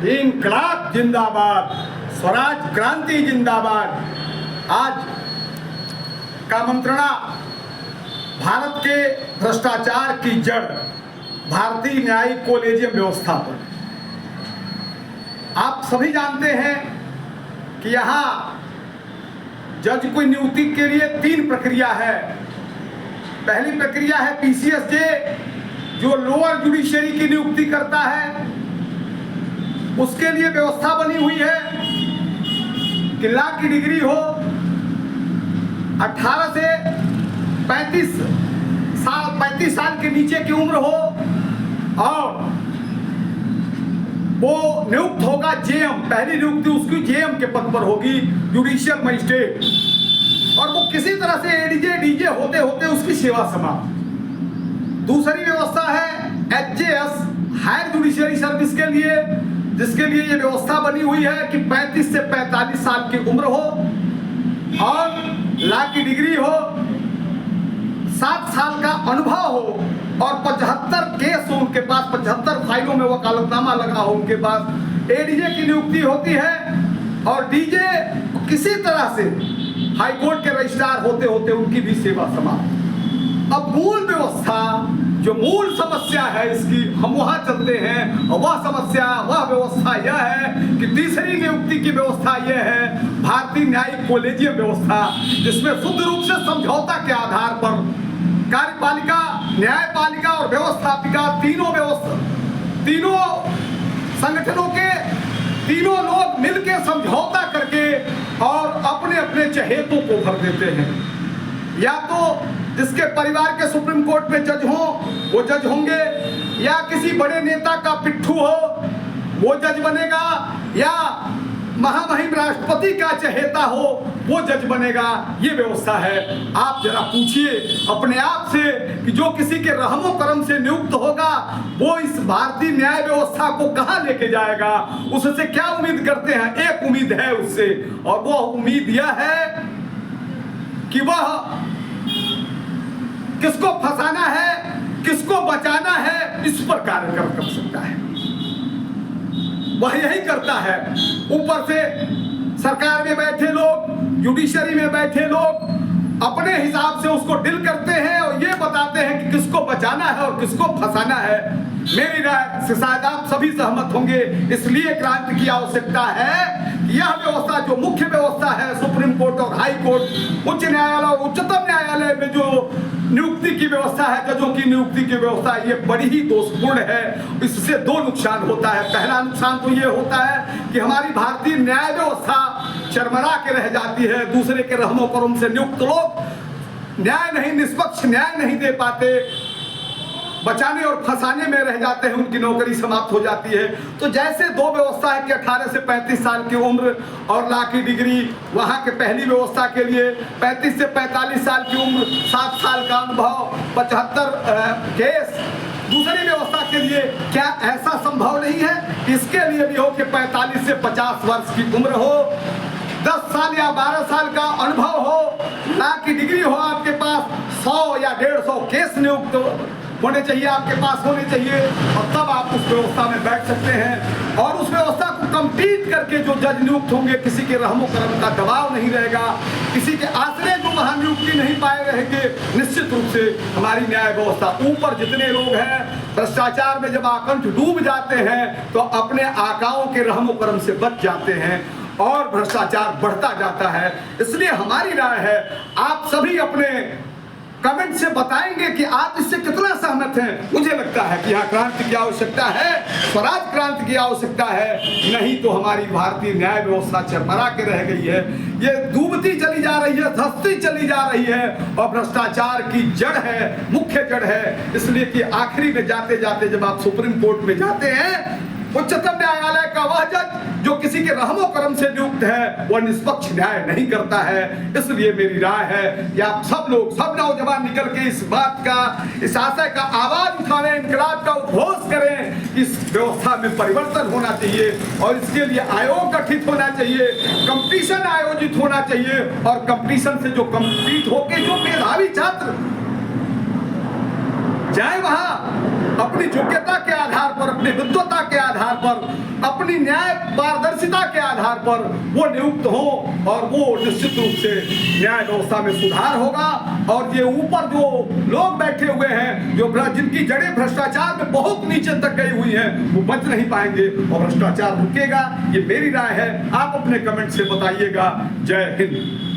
इनकलाब जिंदाबाद, स्वराज क्रांति जिंदाबाद। आज का मंत्रणा भारत के भ्रष्टाचार की जड़ भारतीय न्यायिक कॉलेजियम व्यवस्था पर। आप सभी जानते हैं कि यहाँ जज की नियुक्ति के लिए 3 प्रक्रिया है। पहली प्रक्रिया है पीसीएसजे, जो लोअर जुडिशरी की नियुक्ति करता है। उसके लिए व्यवस्था बनी हुई है कि लॉ की डिग्री हो, 18 से 35 साल के नीचे की उम्र हो, और वो नियुक्त होगा जेएम। पहली नियुक्ति उसकी जेएम के पद पर होगी, जुडिशियल मजिस्ट्रेट, और वो किसी तरह से एडीजे डीजे होते होते उसकी सेवा समाप्त। दूसरी व्यवस्था है एचजेएस, हायर जुडिशियरी सर्विस के लिए, जिसके लिए ये व्यवस्था बनी हुई है कि 35 से 45 साल की उम्र हो और लॉ की डिग्री हो, 7 साल का अनुभव हो और 75 केस हो उनके पास, 75 फाइलों में वकालतनामा लगा हो उनके पास। एडीजे की नियुक्ति होती है, और डीजे किसी तरह से हाईकोर्ट के रजिस्ट्रार होते होते उनकी भी सेवा समाप्त। अब मूल व्यवस्था, जो मूल समस्या है इसकी, हम वहां चलते हैं, और वह समस्या, वह व्यवस्था यह है कि तीसरी नियुक्ति की व्यवस्था यह है भारतीय न्यायिक कॉलेजियम व्यवस्था, जिसमें शुद्ध रूप से समझौता के आधार पर कार्यपालिका, न्यायपालिका और व्यवस्थापिका तीनों संगठनों के तीनों लोग मिलकर समझौता करके और अपने अपने चहेतों को भर देते हैं। या तो जिसके परिवार के सुप्रीम कोर्ट में जज हो वो जज होंगे, या किसी बड़े नेता का पिट्ठू हो वो जज बनेगा, या महामहिम राष्ट्रपति का चहेता हो वो जज बनेगा। ये व्यवस्था है। आप जरा पूछिए अपने आप से कि जो किसी के रहमो करम से नियुक्त होगा वो इस भारतीय न्याय व्यवस्था को कहां लेके जाएगा? उससे क्या उम्मीद करते हैं? एक उम्मीद है उससे, और वो उम्मीद यह है कि वह किसको फंसाना है, किसको बचाना है, इस पर कार्य कर सकता है। वह यही करता है। ऊपर से सरकार में बैठे लोग, जुडिशरी में बैठे लोग अपने हिसाब से उसको डील करते हैं और ये बताते हैं कि किसको बचाना है और किसको फंसाना है। मेरी राय से शायद आप सभी सहमत होंगे। इसलिए क्रांति की आवश्यकता है कि यह व्यवस्था, जो मुख्य व्यवस्था है सुप्रीम कोर्ट और हाई कोर्ट, उच्च न्यायालय और उच्चतम न्यायालय में जो नियुक्ति की व्यवस्था है, जजों की नियुक्ति की व्यवस्था, ये बड़ी ही दोषपूर्ण है। इससे 2 नुकसान होता है। पहला नुकसान तो ये होता है कि हमारी भारतीय न्याय व्यवस्था चरमरा के रह जाती है। दूसरे के रहमो करम से नियुक्त लोग न्याय नहीं, निष्पक्ष न्याय नहीं दे पाते, बचाने और फंसाने में रह जाते हैं, उनकी नौकरी समाप्त हो जाती है। तो जैसे 2 व्यवस्था है कि 18 से 35 साल की उम्र और लॉ की डिग्री, वहाँ के पहली व्यवस्था के लिए 35 से 45 साल की उम्र, 7 साल का अनुभव, 75 केस। दूसरी व्यवस्था के लिए क्या ऐसा संभव नहीं है? इसके लिए भी हो कि 45 से 50 वर्ष की उम्र हो, 10 साल या 12 साल का अनुभव हो, लॉ की डिग्री हो आपके पास, 100 या 150 केस नियुक्त होने चाहिए, आपके पास होने चाहिए, और तब आप उस व्यवस्था में बैठ सकते हैं। और उस व्यवस्था को कंप्लीट करके जो जज नियुक्त होंगे, किसी के रहमो करम का दबाव नहीं रहेगा, किसी के आश्रय जो वहां नियुक्ति नहीं पाए रहेंगे। निश्चित रूप से हमारी न्याय व्यवस्था, ऊपर जितने लोग हैं भ्रष्टाचार में जब आकंठ डूब जाते हैं तो अपने आकाओं के रहमो करम से बच जाते हैं और भ्रष्टाचार बढ़ता जाता है। इसलिए हमारी राय है, आप सभी अपने कमेंट से बताएंगे कि आप इससे कितना सहमत हैं। मुझे लगता है कि यहाँ क्रांति की आवश्यकता है, स्वराज क्रांति की आवश्यकता है, नहीं तो हमारी भारतीय न्याय व्यवस्था चरमरा के रह गई है। ये डूबती चली जा रही है, धंसती चली जा रही है, और भ्रष्टाचार की जड़ है, मुख्य जड़ है। इसलिए कि आखिरी में जाते जाते जब आप सुप्रीम कोर्ट में जाते हैं, उच्चतम न्यायालय का वह जज जो किसी के रहमो करम से नियुक्त है वह निष्पक्ष न्याय नहीं करता है। इसलिए मेरी राय है कि आप सब लोग, सब नौजवान निकल के इस बात का, इस आशय का आवाज उठाएं, इनकलाब का उद्घोष करें। इस व्यवस्था में परिवर्तन होना चाहिए और इसके लिए आयोग गठित होना चाहिए, कंपटीशन आयोजित होना चाहिए, और कंपटीशन से जो कंपीट होके जो मेधावी छात्र जाए वहां अपनी योग्यता के आधार पर, अपनी विद्वता के आधार पर, अपनी न्याय पारदर्शिता के आधार पर वो नियुक्त हो और वो निश्चित रूप से न्याय व्यवस्था में सुधार होगा। और ये ऊपर जो लोग बैठे हुए हैं, जो जिनकी जड़ें भ्रष्टाचार में बहुत नीचे तक गई हुई हैं, वो बच नहीं पाएंगे और भ्रष्टाचार रुकेगा। ये मेरी राय है, आप अपने कमेंट से बताइएगा। जय हिंद।